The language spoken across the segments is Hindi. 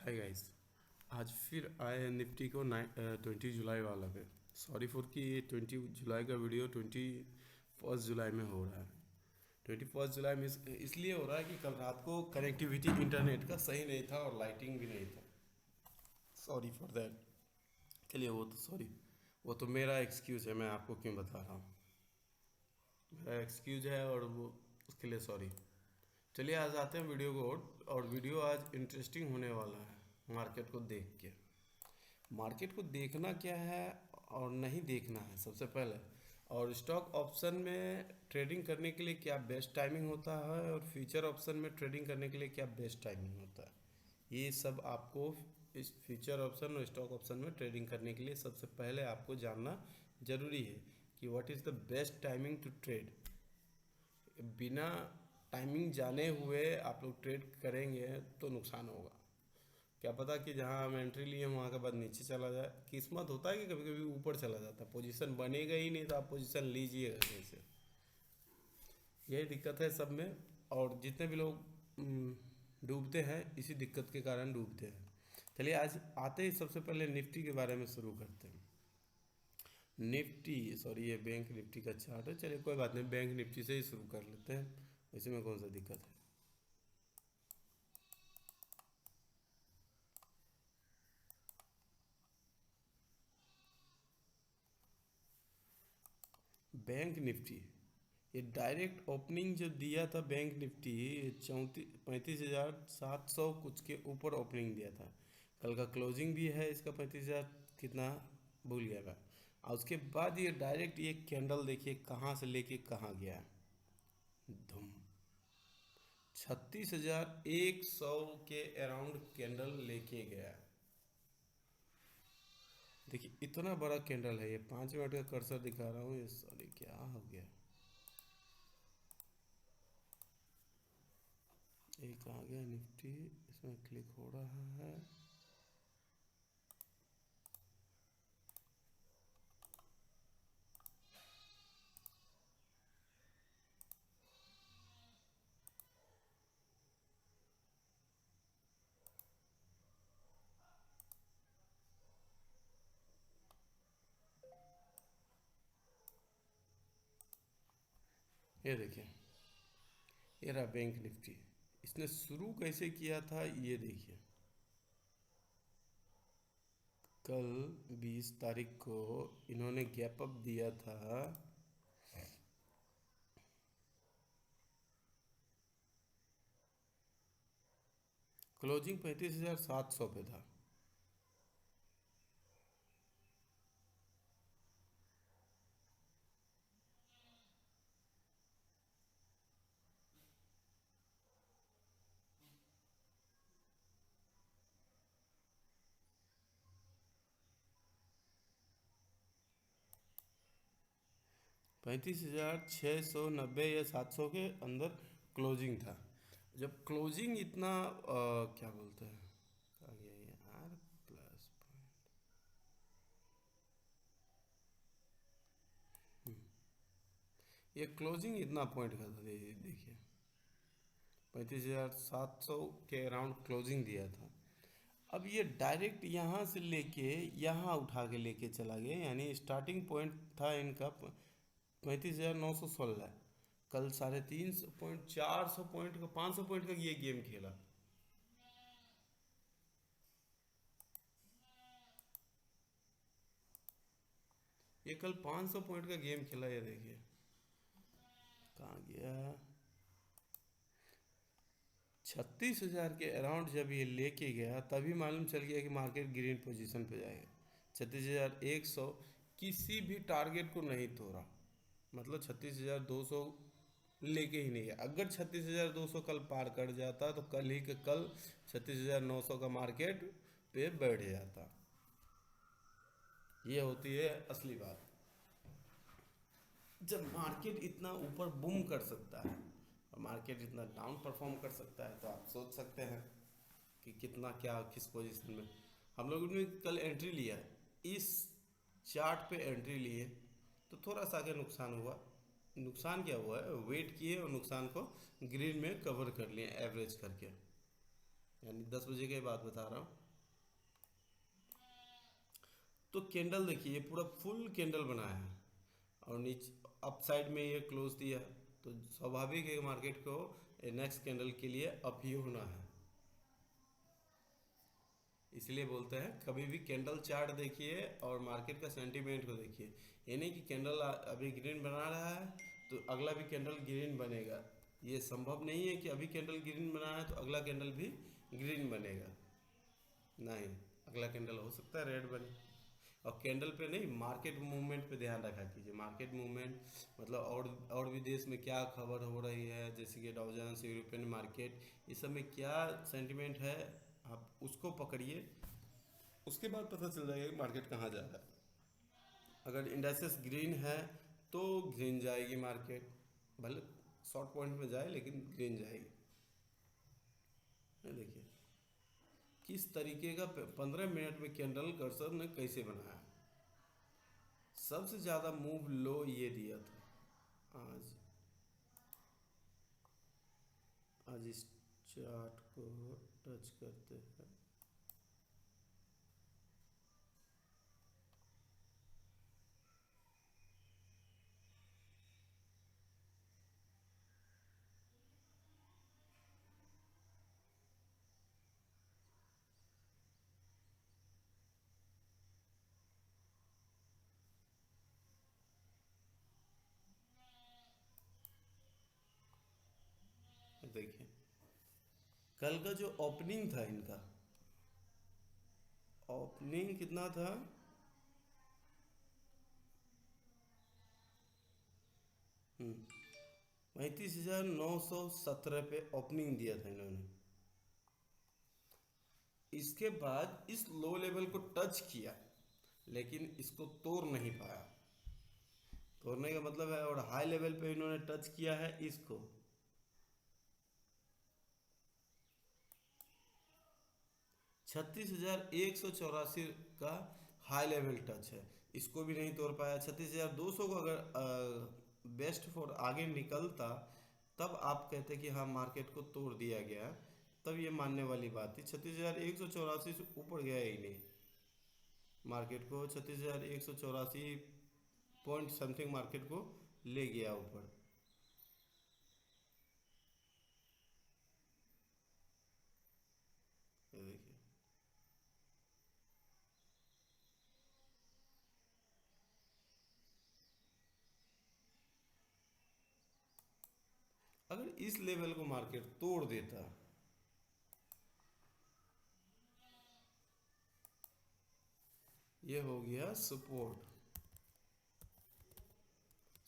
Hi guys. आज फिर आए हैं निफ्टी को 20 जुलाई वाला पे। सॉरी फॉर कि ये 20 जुलाई का वीडियो 21 जुलाई में हो रहा है। 21 जुलाई में इसलिए हो रहा है कि कल रात को कनेक्टिविटी इंटरनेट का सही नहीं था और लाइटिंग भी नहीं था। Sorry for that. चलिए वो तो सॉरी, वो तो मेरा एक्सक्यूज़ है, मैं आपको क्यों बता रहा हूँ। मेरा एक्सक्यूज है और वो उसके लिए सॉरी। चलिए आज आते हैं वीडियो को। और वीडियो आज इंटरेस्टिंग होने वाला है मार्केट को देख के। मार्केट को देखना क्या है और नहीं देखना है सबसे पहले, और स्टॉक ऑप्शन में ट्रेडिंग करने के लिए क्या बेस्ट टाइमिंग होता है और फ्यूचर ऑप्शन में ट्रेडिंग करने के लिए क्या बेस्ट टाइमिंग होता है, ये सब आपको इस फ्यूचर ऑप्शन और स्टॉक ऑप्शन में ट्रेडिंग करने के लिए सबसे पहले आपको जानना ज़रूरी है कि what is the best timing to trade. बिना टाइमिंग जाने हुए आप लोग ट्रेड करेंगे तो नुकसान होगा। क्या पता कि जहां हम एंट्री लिए वहां के बाद नीचे चला जाए। किस्मत होता है कि कभी कभी ऊपर चला जाता है, पोजीशन बनेगा ही नहीं तो आप पोजीशन लीजिएगा कैसे। यही दिक्कत है सब में। और जितने भी लोग डूबते हैं इसी दिक्कत के कारण डूबते हैं। चलिए आज आते ही सबसे पहले निफ्टी के बारे में शुरू करते हैं। निफ्टी, सॉरी ये बैंक निफ्टी का चार्ट है। चलिए कोई बात नहीं, बैंक निफ्टी से ही शुरू कर लेते हैं, इसमें कौन सा दिक्कत है। बैंक निफ्टी, ये डायरेक्ट ओपनिंग जो दिया था बैंक निफ्टी, ये 35,700 कुछ के ऊपर ओपनिंग दिया था। कल का क्लोजिंग भी है इसका 35,000 कितना, भूल गया मैं। और उसके बाद ये डायरेक्ट ये कैंडल देखिए कहाँ से लेके कहाँ गया है। धूम 36,100 के अराउंड कैंडल लेके गया। देखिए इतना बड़ा कैंडल है। ये 5 मिनट का कर्सर दिखा रहा हूँ, ये सॉरी क्या हो गया, एक आ गया निफ्टी, इसमें क्लिक हो रहा है। ये देखिए, ये रहा बैंक निफ्टी। इसने शुरू कैसे किया था ये देखिए। कल 20 तारीख को इन्होंने गैप अप दिया था। क्लोजिंग 35,700 पे था। $35,690 या 700 के अंदर क्लोजिंग था। जब क्लोजिंग इतना क्या बोलते हैं, आ गया ये आर प्लस पॉइंट। ये क्लोजिंग इतना पॉइंट का था, देखिए 35,700 के अराउंड क्लोजिंग दिया था। अब ये डायरेक्ट यहाँ से लेके यहाँ उठा के लेके चला गया, यानी स्टार्टिंग पॉइंट था इनका 35,916। कल 350 पॉइंट, 400 पॉइंट का, 500 पॉइंट का ये गेम खेला। ये कल 500 पॉइंट का गेम खेला। ये देखिए कहाँ गया, 36,000 के अराउंड जब ये लेके गया तभी मालूम चल गया कि मार्केट ग्रीन पोजीशन पे जाएगा। 36,100 किसी भी टारगेट को नहीं तोड़ा, मतलब 36,200 लेके ही नहीं गया। अगर 36,200 कल पार कर जाता तो कल ही के कल 36,900 का मार्केट पे बैठ जाता। ये होती है असली बात। जब मार्केट इतना ऊपर बूम कर सकता है और मार्केट इतना डाउन परफॉर्म कर सकता है तो आप सोच सकते हैं कि कितना क्या किस पोजीशन में हम लोगों ने कल एंट्री लिया है। इस चार्ट पे एंट्री लिए तो थोड़ा सा आगे नुकसान हुआ। नुकसान क्या हुआ है, वेट किए और नुकसान को ग्रीन में कवर कर लिए एवरेज करके। यानी 10 बजे की बात बता रहा हूँ। तो कैंडल देखिए, ये पूरा फुल कैंडल बनाया है और नीचे अप साइड में ये क्लोज दिया, तो स्वाभाविक है मार्केट को नेक्स्ट कैंडल के लिए अप ही होना है। इसलिए बोलते हैं कभी भी कैंडल चार्ट देखिए और मार्केट का सेंटीमेंट को देखिए। ये नहीं कि कैंडल अभी ग्रीन बना रहा है तो अगला भी कैंडल ग्रीन बनेगा। ये संभव नहीं है कि अभी कैंडल ग्रीन बना है तो अगला कैंडल भी ग्रीन बनेगा, नहीं। अगला कैंडल हो सकता है रेड बने। और कैंडल पे नहीं, मार्केट मूवमेंट पे ध्यान रखा कीजिए। मार्केट मूवमेंट मतलब और भी देश में क्या खबर हो रही है, जैसे कि डाउ जोन्स, यूरोपियन मार्केट, इस सब में क्या सेंटिमेंट है, आप उसको पकड़िए। उसके बाद पता चल जाएगा कि मार्केट कहाँ जा रहा है। अगर इंडाइसेस ग्रीन है तो ग्रीन जाएगी मार्केट, भले शॉर्ट पॉइंट में जाए लेकिन ग्रीन जाएगी। ये देखिए किस तरीके का 15 मिनट में कैंडल कर्सर ने कैसे बनाया। सबसे ज़्यादा मूव लो ये दिया था आज। आज इस चार्ट को टच करते हैं। देखिए कल का जो ओपनिंग था इनका, ओपनिंग कितना था, 35,917 पे ओपनिंग दिया था इन्होंने। इसके बाद इस लो लेवल को टच किया लेकिन इसको तोड़ नहीं पाया। तोड़ने का मतलब है, और हाई लेवल पे इन्होंने टच किया है इसको। 36,184 का हाई लेवल टच है, इसको भी नहीं तोड़ पाया। 36,200 को अगर बेस्ट फॉर आगे निकलता तब आप कहते कि हाँ मार्केट को तोड़ दिया गया, तब ये मानने वाली बात थी। 36,184 से ऊपर गया ही नहीं मार्केट को। 36,184 पॉइंट समथिंग मार्केट को ले गया ऊपर। ये देखिए अगर इस लेवल को मार्केट तोड़ देता, ये हो गया सपोर्ट।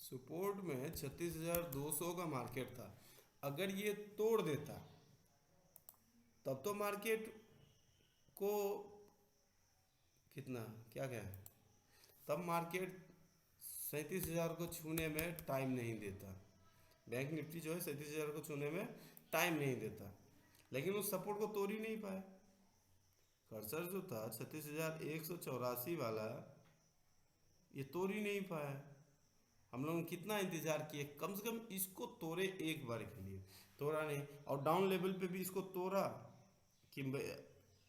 सपोर्ट में 36,200 का मार्केट था, अगर ये तोड़ देता तब तो मार्केट को कितना क्या क्या है, तब मार्केट 37,000 को छूने में टाइम नहीं देता। बैंक निफ्टी जो है 37,000 को छूने में टाइम नहीं देता, लेकिन उस सपोर्ट को तोड़ ही नहीं पाया। कर्सर जो था 36,184 वाला, ये तोड़ ही नहीं पाया। हम लोग ने कितना इंतजार किए, कम से कम इसको तोड़े एक बार के लिए, तोड़ा नहीं। और डाउन लेवल पे भी इसको तोड़ा कि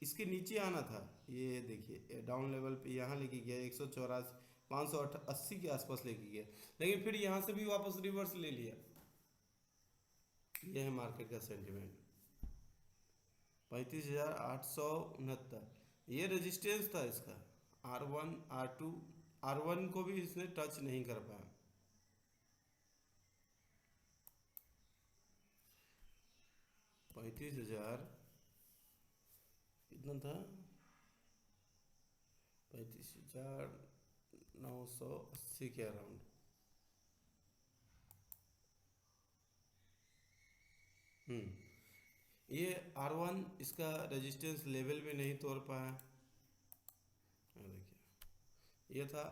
इसके नीचे आना था। ये देखिए डाउन लेवल पे यहाँ लेके गया 184, 580 के आसपास लेके गया, लेकिन फिर यहाँ से भी वापस रिवर्स ले लिया। ये है मार्केट का सेंटिमेंट। 35,869 ये रेजिस्टेंस था इसका। R1 R2 R1 को भी इसने टच नहीं कर पाया। 35,000 कितना था, 35,980 के अराउंड। ये R1 इसका रेजिस्टेंस लेवल भी नहीं तोड़ पाया। देखिए ये था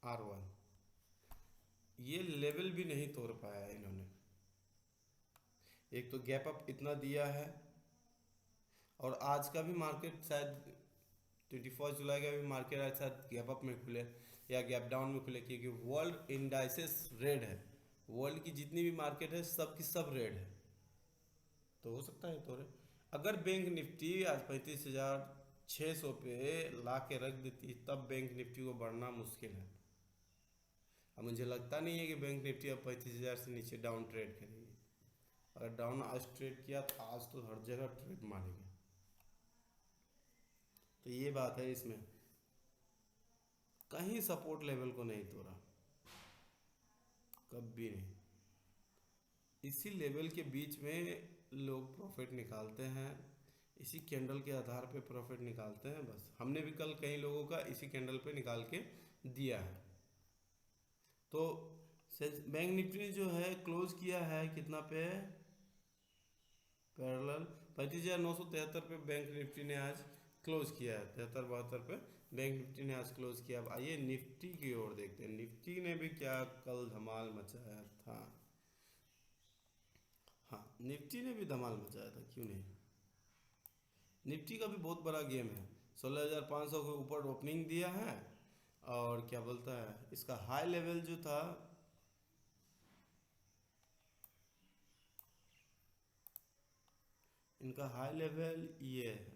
R1, ये लेवल भी नहीं तोड़ पाया इन्होंने। एक तो गैप अप इतना दिया है, और आज का भी मार्केट शायद 21 जुलाई का भी मार्केट आज शायद गैप अप में खुले या गैप डाउन में खुले, क्योंकि वर्ल्ड इंडाइसेस रेड है। वर्ल्ड की जितनी भी मार्केट है सब की सब रेड है। तो हो सकता है तोड़े। अगर बैंक निफ्टी आज 35,600 पे ला के रख देती तब बैंक निफ्टी को बढ़ना मुश्किल है। अब मुझे लगता नहीं है कि बैंक निफ्टी अब 35,000 से नीचे डाउन ट्रेड करेगी। अगर डाउन आज ट्रेड किया तो आज तो हर जगह ट्रेड मारेगी। तो ये बात है, इसमें कहीं सपोर्ट लेवल को नहीं तोड़ा, कभी नहीं। इसी लेवल के बीच में लोग प्रॉफिट निकालते हैं, इसी कैंडल के आधार पे प्रॉफिट निकालते हैं बस। हमने भी कल कई लोगों का इसी कैंडल पे निकाल के दिया है। तो बैंक निफ्टी जो है क्लोज किया है कितना पे, पैरेलल 35,973 पे बैंक निफ्टी ने आज क्लोज किया है। 73-72 पे बैंक निफ्टी ने आज क्लोज किया। अब आइए निफ्टी की ओर देखते हैं, निफ्टी ने भी क्या कल धमाल मचाया था। हाँ, निफ्टी ने भी धमाल मचाया था, क्यों नहीं। निफ्टी का भी बहुत बड़ा गेम है। 16,500 के ऊपर ओपनिंग दिया है, और क्या बोलता है इसका हाई लेवल जो था, इनका हाई लेवल ये है,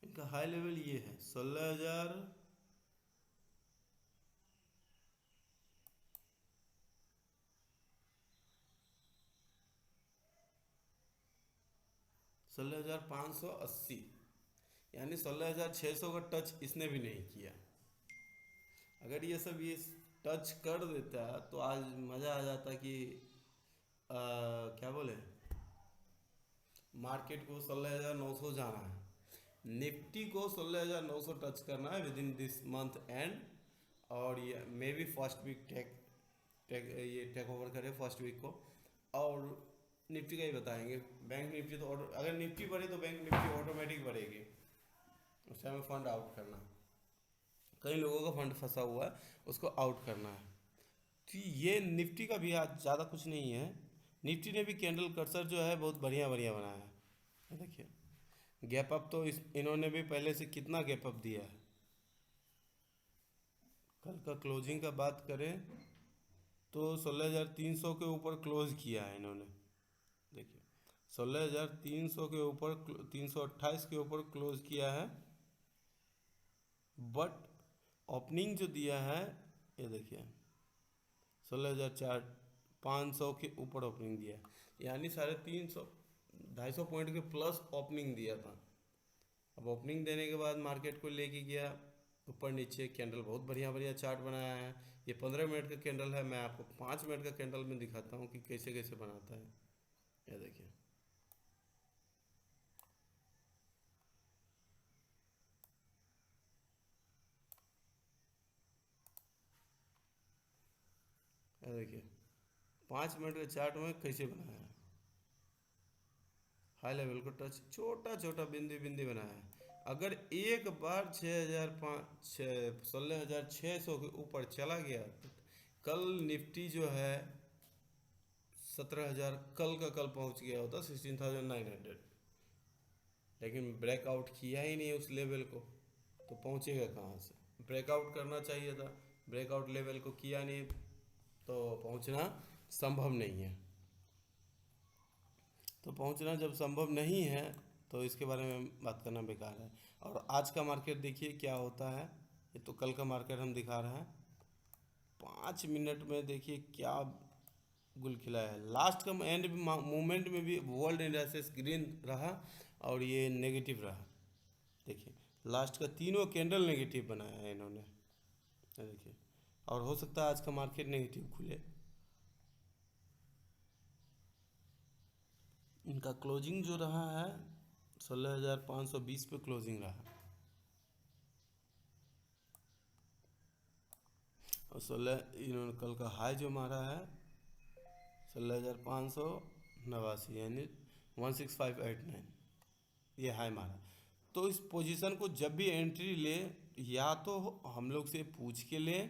इनका हाई लेवल ये है 16,000, 16,580, यानी 16,600 का टच इसने भी नहीं किया। अगर ये सब ये टच कर देता तो आज मज़ा आ जाता कि क्या बोले, मार्केट को 16,900 जाना है, निफ्टी को 16,900 टच करना है with in this month and. और ये मे बी फर्स्ट वीक ये टेक ओवर करे फर्स्ट वीक को। और निफ्टी का ही बताएंगे, बैंक निफ्टी तो अगर निफ्टी बढ़े तो बैंक निफ्टी ऑटोमेटिक बढ़ेगी, उस टाइम फंड आउट करना। कई लोगों का फंड फंसा हुआ है, उसको आउट करना है। तो ये निफ्टी का भी आज ज़्यादा कुछ नहीं है। निफ्टी ने भी कैंडल कर्सर जो है बहुत बढ़िया बढ़िया बनाया है, ये देखिए। गैप अप तो इन्होंने भी पहले से कितना गैप अप दिया है। कल का क्लोजिंग का बात करें तो 16,300 के ऊपर क्लोज किया है इन्होंने, देखिए 16,300 के ऊपर 328 के ऊपर क्लोज किया है। बट ओपनिंग जो दिया है ये देखिए 16,500 के ऊपर ओपनिंग दिया है, यानी 350 250 पॉइंट के प्लस ओपनिंग दिया था। अब ओपनिंग देने के बाद मार्केट को लेके गया ऊपर नीचे, कैंडल बहुत बढ़िया बढ़िया चार्ट बनाया है। ये 15 मिनट का कैंडल है, मैं आपको 5 मिनट का कैंडल में दिखाता हूँ कि कैसे कैसे बनाता है। ये देखिए, ये देखिए 5 मिनट के चार्ट में कैसे बनाया है। हाई लेवल को टच छोटा छोटा बिंदी बिंदी बनाया है। अगर एक बार 16,600 के ऊपर चला गया तो कल निफ्टी जो है 17,000 कल का कल पहुंच गया होता 16,900, लेकिन ब्रेकआउट किया ही नहीं उस लेवल को, तो पहुंचेगा कहाँ से। ब्रेकआउट करना चाहिए था, ब्रेकआउट लेवल को किया नहीं, तो पहुंचना संभव नहीं है। तो पहुंचना जब संभव नहीं है तो इसके बारे में बात करना बेकार है। और आज का मार्केट देखिए क्या होता है, ये तो कल का मार्केट हम दिखा रहे हैं। 5 मिनट में देखिए क्या गुल खिला है। लास्ट का एंड मूवमेंट में भी वर्ल्ड इंडेक्सेस ग्रीन रहा और ये नेगेटिव रहा। देखिए लास्ट का तीनों कैंडल नेगेटिव बनाया है इन्होंने, देखिए। और हो सकता है आज का मार्केट नेगेटिव खुले। इनका क्लोजिंग जो रहा है 16,520 पे क्लोजिंग रहा, और 16 इन्होंने कल का हाई जो मारा है 16,589, यानी 16589, ये हाई मारा। तो इस पोजीशन को जब भी एंट्री ले, या तो हम लोग से पूछ के ले,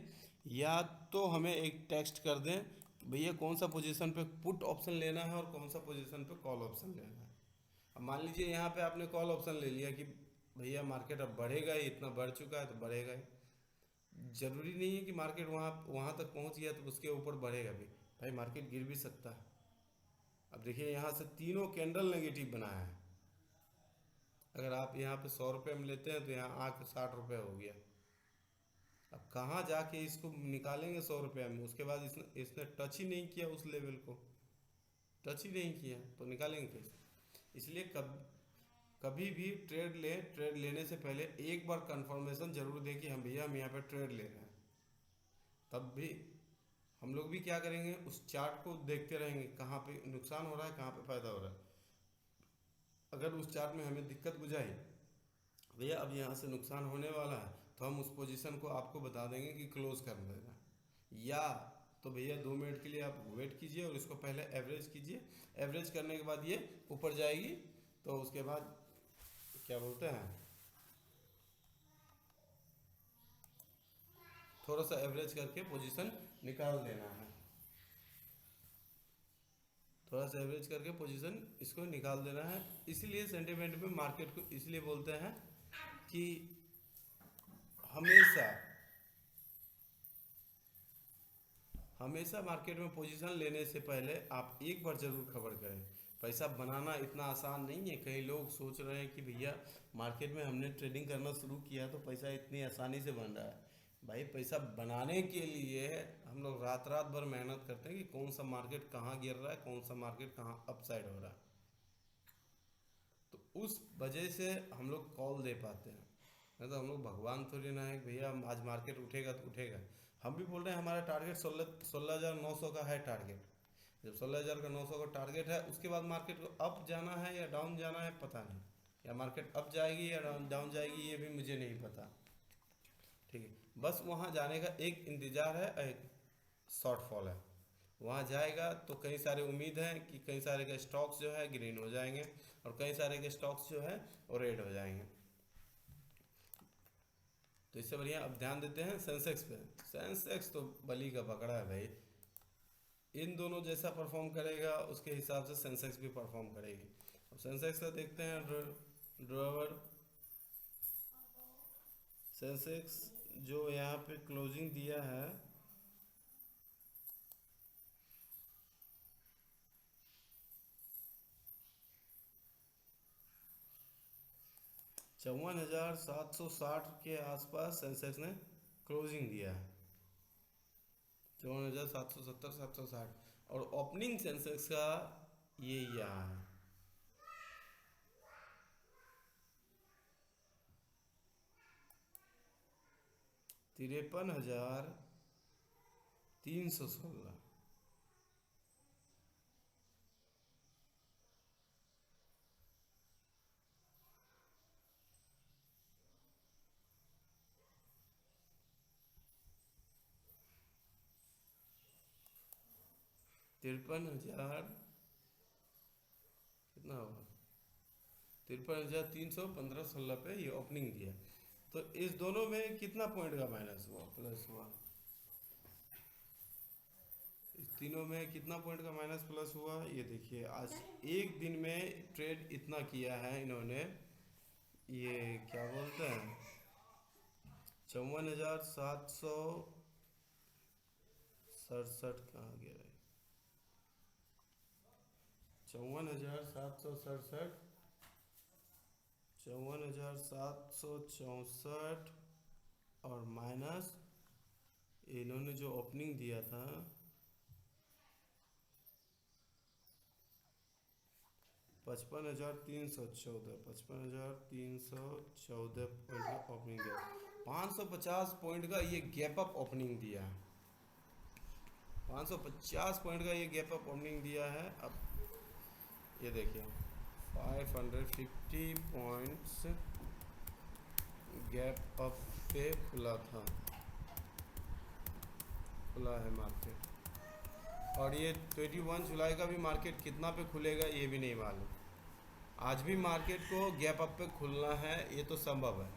या तो हमें एक टेक्स्ट कर दें भैया कौन सा पोजीशन पे पुट ऑप्शन लेना है और कौन सा पोजीशन पे कॉल ऑप्शन लेना है। अब मान लीजिए यहाँ पे आपने कॉल ऑप्शन ले लिया कि भैया मार्केट अब बढ़ेगा ही, इतना बढ़ चुका है तो बढ़ेगा ही। जरूरी नहीं है कि मार्केट वहाँ वहाँ तक पहुँच गया तो उसके ऊपर बढ़ेगा भी, भाई मार्केट गिर भी सकता है। अब देखिए यहाँ से तीनों कैंडल नेगेटिव बनाया है। अगर आप यहाँ पे 100 रुपये में लेते हैं तो यहाँ आके 60 रुपये हो गया। अब कहाँ जाके इसको निकालेंगे 100 रुपये में, उसके बाद इसने इसने टच ही नहीं किया उस लेवल को, टच ही नहीं किया तो निकालेंगे कैसे। इसलिए कभी भी ट्रेड लें, ट्रेड लेने से पहले एक बार कंफर्मेशन जरूर दें कि हम भैया हम यहाँ पे ट्रेड ले रहे हैं। तब भी हम लोग भी क्या करेंगे, उस चार्ट को देखते रहेंगे कहाँ पे नुकसान हो रहा है कहाँ पे फ़ायदा हो रहा है। अगर उस चार्ट में हमें दिक्कत बुझाई भैया अब यहाँ से नुकसान होने वाला है, तो हम उस पोजीशन को आपको बता देंगे कि क्लोज कर देना। या तो भैया 2 मिनट के लिए आप वेट कीजिए और इसको पहले एवरेज कीजिए। एवरेज करने के बाद ये ऊपर जाएगी तो उसके बाद क्या बोलते हैं, थोड़ा सा एवरेज करके पोजीशन निकाल देना है। थोड़ा सा एवरेज करके पोजीशन इसको निकाल देना है। इसीलिए सेंटिमेंट में मार्केट को इसलिए बोलते हैं कि हमेशा हमेशा मार्केट में पोजीशन लेने से पहले आप एक बार जरूर खबर करें। पैसा बनाना इतना आसान नहीं है। कई लोग सोच रहे हैं कि भैया मार्केट में हमने ट्रेडिंग करना शुरू किया तो पैसा इतनी आसानी से बन रहा है। भाई पैसा बनाने के लिए हम लोग रात रात भर मेहनत करते हैं कि कौन सा मार्केट कहाँ गिर रहा है, कौन सा मार्केट कहाँ अपसाइड हो रहा है। तो उस वजह से हम लोग कॉल दे पाते हैं। नहीं तो हम लोग भगवान थोड़ी ना है भैया आज मार्केट उठेगा तो उठेगा। हम भी बोल रहे हैं हमारा टारगेट 16,900 का है टारगेट। जब 16,900 का टारगेट है उसके बाद मार्केट को अप जाना है या डाउन जाना है पता नहीं, या मार्केट अप जाएगी या डाउन जाएगी ये भी मुझे नहीं पता। ठीक है, बस वहाँ जाने का एक इंतज़ार है, एक शॉर्टफॉल है। वहाँ जाएगा तो कई सारे उम्मीद है कि कई सारे के स्टॉक्स जो है ग्रीन हो जाएंगे और कई सारे के स्टॉक्स जो है वो रेड हो जाएंगे। तो इससे बढ़िया अब ध्यान देते हैं सेंसेक्स पे। सेंसेक्स तो बली का पकड़ा है भाई, इन दोनों जैसा परफॉर्म करेगा उसके हिसाब से सेंसेक्स भी परफॉर्म करेगी। अब सेंसेक्स का देखते हैं ड्रॉवर। सेंसेक्स जो यहाँ पे क्लोजिंग दिया है 54,760 के आसपास सेंसेक्स ने क्लोजिंग दिया है। 54,770 760 और ओपनिंग सेंसेक्स का ये यहाँ है 53,316। 53,000 कितना होगा, 53,315 पे ये ओपनिंग दिया। तो इस दोनों में कितना पॉइंट का माइनस हुआ प्लस हुआ, इस तीनों में कितना पॉइंट का माइनस प्लस हुआ ये देखिए। आज एक दिन में ट्रेड इतना किया है इन्होंने, ये क्या बोलते हैं 54,767 कहाँ गया है, 54,767, 54,764 और माइनस इन्होंने जो ओपनिंग दिया था 55,314, 55,314 पॉइंट का ओपनिंग दिया। 550 पॉइंट का ये गैप अप ओपनिंग दिया है। 550 पॉइंट का ये गैप अप ओपनिंग दिया है। अब ये देखिए 550 पॉइंट्स गैप अप पे खुला था, खुला है मार्केट। और ये 21 जुलाई का भी मार्केट कितना पे खुलेगा ये भी नहीं मालूम। आज भी मार्केट को गैप अप पे खुलना है ये तो संभव है।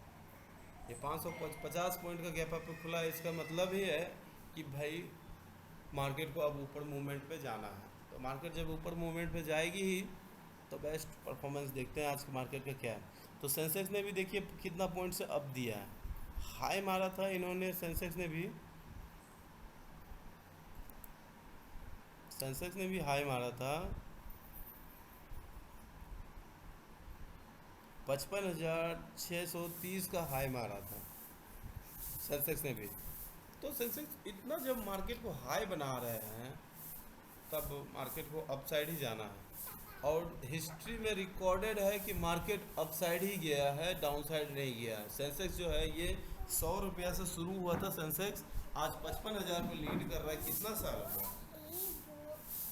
ये 550 पॉइंट का गैप अप पे खुला है, इसका मतलब ये है कि भाई मार्केट को अब ऊपर मूवमेंट पे जाना है। तो मार्केट जब ऊपर मूवमेंट पे जाएगी ही तो बेस्ट परफॉर्मेंस देखते हैं आज के मार्केट का क्या है। तो सेंसेक्स ने भी देखिए कितना पॉइंट से अप दिया है, हाई मारा था इन्होंने, सेंसेक्स ने भी हाई मारा था 55,630 का हाई मारा था सेंसेक्स ने भी। तो सेंसेक्स इतना जब मार्केट को हाई बना रहे हैं तब मार्केट को अपसाइड ही जाना है। और हिस्ट्री में रिकॉर्डेड है कि मार्केट अपसाइड ही गया है, डाउनसाइड नहीं गया है। सेंसेक्स जो है ये 100 रुपया से शुरू हुआ था सेंसेक्स, आज 55,000 पे लीड कर रहा है। कितना साल हुआ,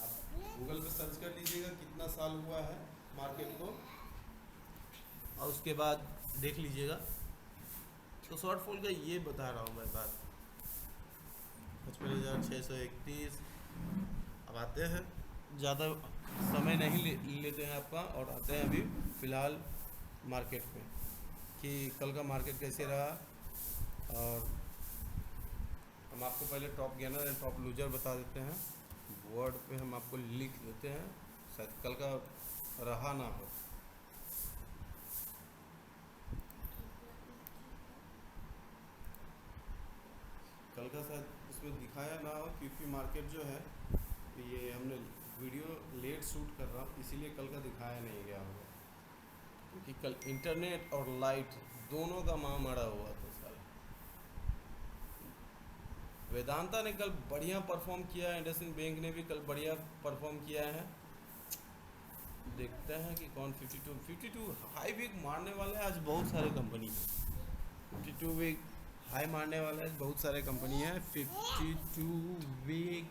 आप गूगल पे सर्च कर लीजिएगा कितना साल हुआ है मार्केट को, और उसके बाद देख लीजिएगा। तो शॉर्टफॉल का ये बता रहा हूँ मैं बात, 55,631। अब आते हैं, ज़्यादा समय नहीं लेते हैं आपका, और आते हैं अभी फ़िलहाल मार्केट में कि कल का मार्केट कैसे रहा। और हम आपको पहले top gainer and top loser बता देते हैं, वर्ड पे हम आपको लिख देते हैं, शायद कल का रहा ना हो। कल का शायद उसमें दिखाया ना हो क्योंकि मार्केट जो है, ये हमने वीडियो लेट शूट कर रहा हूँ इसीलिए कल का दिखाया नहीं गया होगा, क्योंकि कल इंटरनेट और लाइट दोनों का माँ मरा हुआ था सारा। वेदांता ने कल बढ़िया परफॉर्म किया, इंडसइंड बैंक ने भी कल बढ़िया परफॉर्म किया है। देखते हैं कि कौन 52 हाई वीक मारने वाले हैं आज बहुत सारे कंपनी है। 52 वीक हाई मारने वाले हैं बहुत सारे कंपनी है। 52 week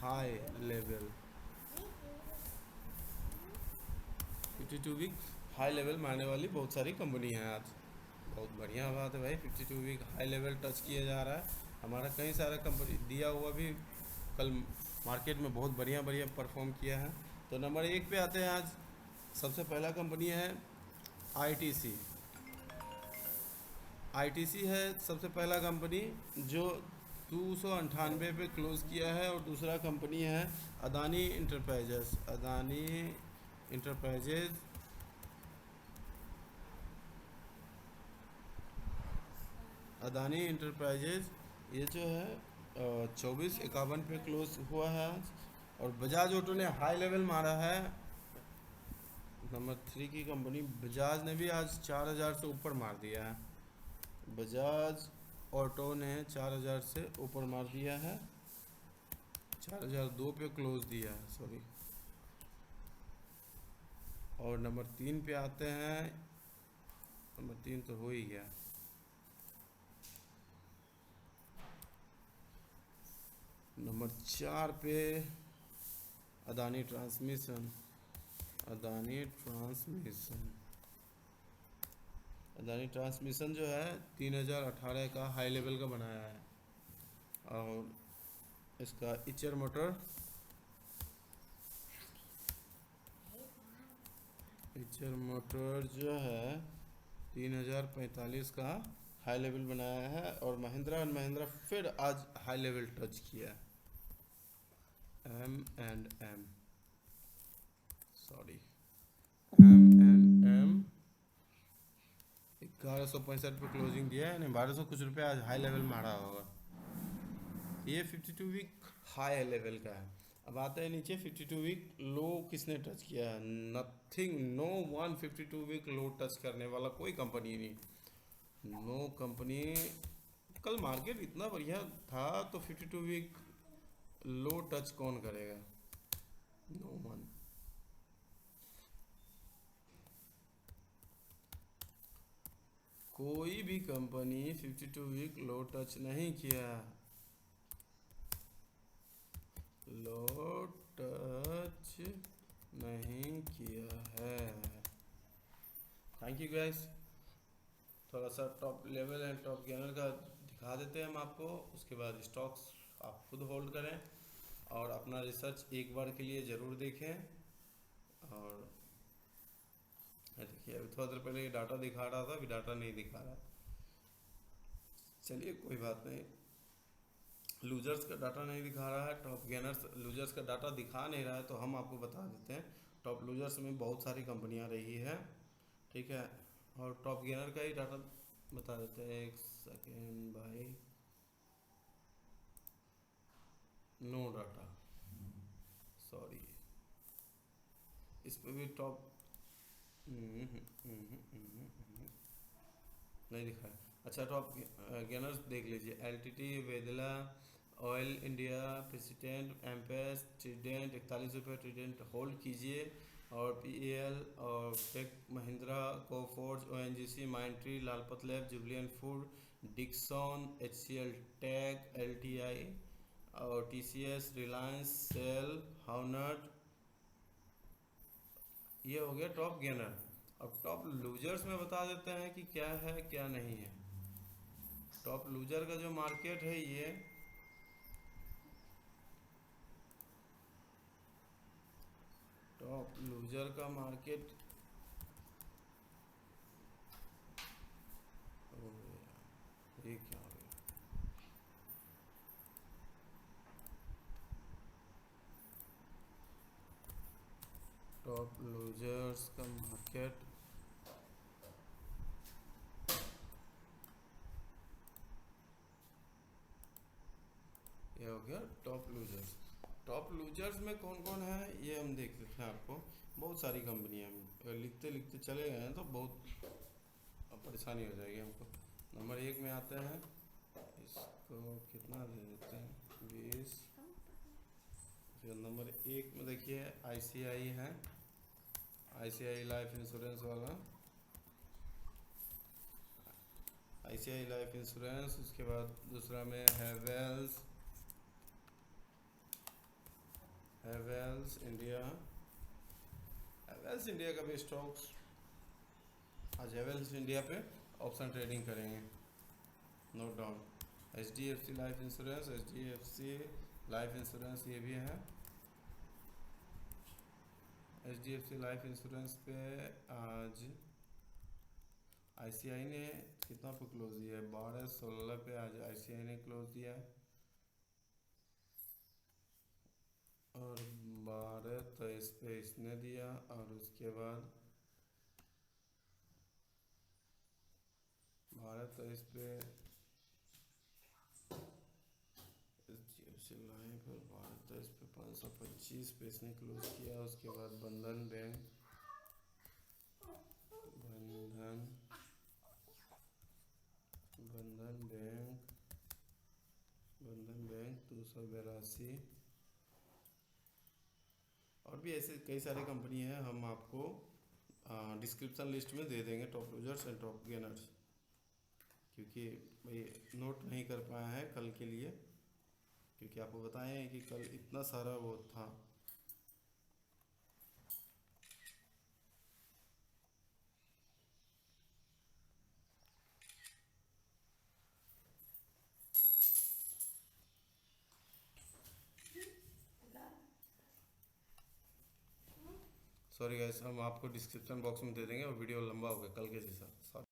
high level, 52 week high level मारने वाली बहुत सारी कंपनी है आज। बहुत बढ़िया बात है भाई, 52 वीक हाई लेवल टच किया जा रहा है। हमारा कई सारा कंपनी दिया हुआ भी कल मार्केट में बहुत बढ़िया बढ़िया परफॉर्म किया है। तो नंबर 1 पे आते हैं आज, सबसे पहला कंपनी है आईटीसी। आईटीसी है सबसे पहला कंपनी जो 298 पे क्लोज़ किया है, और दूसरा कंपनी है अदानी इंटरप्राइजेस। अदानी इंटरप्राइजेज ये जो है 2451 पे क्लोज हुआ है आज। और बजाज ऑटो ने हाई लेवल मारा है, नंबर 3 की कंपनी बजाज ने भी आज 4000 से ऊपर मार दिया है। बजाज ऑटो ने 4000 से ऊपर मार दिया है, 4002 पे क्लोज दिया है, सॉरी। और नंबर 3 पे आते हैं, नंबर 3 तो हो ही गया। नंबर 4 पे अदानी ट्रांसमिशन। अदानी ट्रांसमिशन जो है 3018 का हाई लेवल का बनाया है। और इसका इचर मोटर जो है 3045 का हाई लेवल बनाया है। और महिंद्रा एंड महिंद्रा फिर आज हाई लेवल टच किया, M&M 1165 पे क्लोजिंग दिया है, यानी 1200 कुछ रुपये आज हाई लेवल मारा होगा। ये 52 वीक हाई लेवल का है। अब आता है नीचे 52 वीक लो किसने टच किया है, nothing, no one 52 week low touch करने वाला कोई कंपनी नहीं, नो कंपनी। कल मार्केट इतना बढ़िया था तो 52 वीक लो टच कौन करेगा, नो वन। कोई भी कंपनी 52 वीक लो टच नहीं किया, लो टच नहीं किया है। Thank you guys. थोड़ा सा top level and top gainer का दिखा देते हैं हम आपको, उसके बाद स्टॉक्स आप खुद होल्ड करें और अपना रिसर्च एक बार के लिए ज़रूर देखें। और देखिए अभी थोड़ा देर पहले ये डाटा दिखा रहा था, अभी डाटा नहीं दिखा रहा। चलिए कोई बात नहीं। लूजर्स का डाटा नहीं दिखा रहा है, टॉप गेनर्स लूजर्स का डाटा दिखा नहीं रहा है, तो हम आपको बता देते हैं। टॉप लूजर्स में बहुत सारी कंपनियां रही है, ठीक है। और टॉप गेनर का ही डाटा बता देते हैं। एक सेकेंड भाई, नो डाटा, सॉरी, इस पे भी टॉप नहीं दिखा है। अच्छा, टॉप गेनर्स देख लीजिए। एलटीटी, वेदला, oil India, president, Mphasis, Trident 41 रुपये ट्रीडेंट होल्ड कीजिए। और पीएल और Tech Mahindra, Coforge, ONGC, Mindtree, Lalpath lab, Jubilant food, Dixon, HCL Tech, LTI और टीसीएस, रिलायंस, सेल, हाउनट। ये हो गया टॉप गेनर। अब टॉप लूजर्स में बता देते हैं कि क्या है क्या नहीं है। टॉप लूजर का जो मार्केट है, ये टॉप लूजर का मार्केट हो गया, ये क्या हो गया। टॉप लूजर्स का मार्केट ये हो गया टॉप लूजर्स। टॉप लूजर्स में कौन कौन है ये हम देख लेते हैं। आपको बहुत सारी कंपनियां हैं, लिखते लिखते चले गए हैं तो बहुत परेशानी हो जाएगी हमको। नंबर 1 में आते हैं, इसको कितना दे देते हैं, 20। फिर नंबर 1 में देखिए आईसीआई है, आईसीआई लाइफ इंश्योरेंस वाला, आईसीआई लाइफ इंश्योरेंस। उसके बाद दूसरा में हैवेल्स, हैवेल्स इंडिया, हैवेल्स इंडिया का भी स्टॉक्स आज हैवेल्स इंडिया पे ऑप्शन ट्रेडिंग करेंगे, note down. H D F C life insurance, H D F C life insurance ये भी है। H D F C life insurance पे आज आईसीआई ने कितना पे क्लोज दिया है, 12.16 पे आज आईसीआई ने क्लोज दिया है। और 12.23 पे इसने दिया। और उसके बाद 12.23 पे लाइफ, और 12.23 पे 525 पे इसने क्लोज किया। उसके बाद बंधन बैंक, बंधन बंधन बैंक, बंधन बैंक 282। और भी ऐसे कई सारी कंपनी हैं, हम आपको डिस्क्रिप्शन लिस्ट में दे देंगे top losers and top gainers, क्योंकि भाई नोट नहीं कर पाए हैं कल के लिए, क्योंकि आपको बताएं कि कल इतना सारा वो था। सॉरी गाइस, हम आपको डिस्क्रिप्शन बॉक्स में दे देंगे और वीडियो लंबा हो गया कल के जैसा।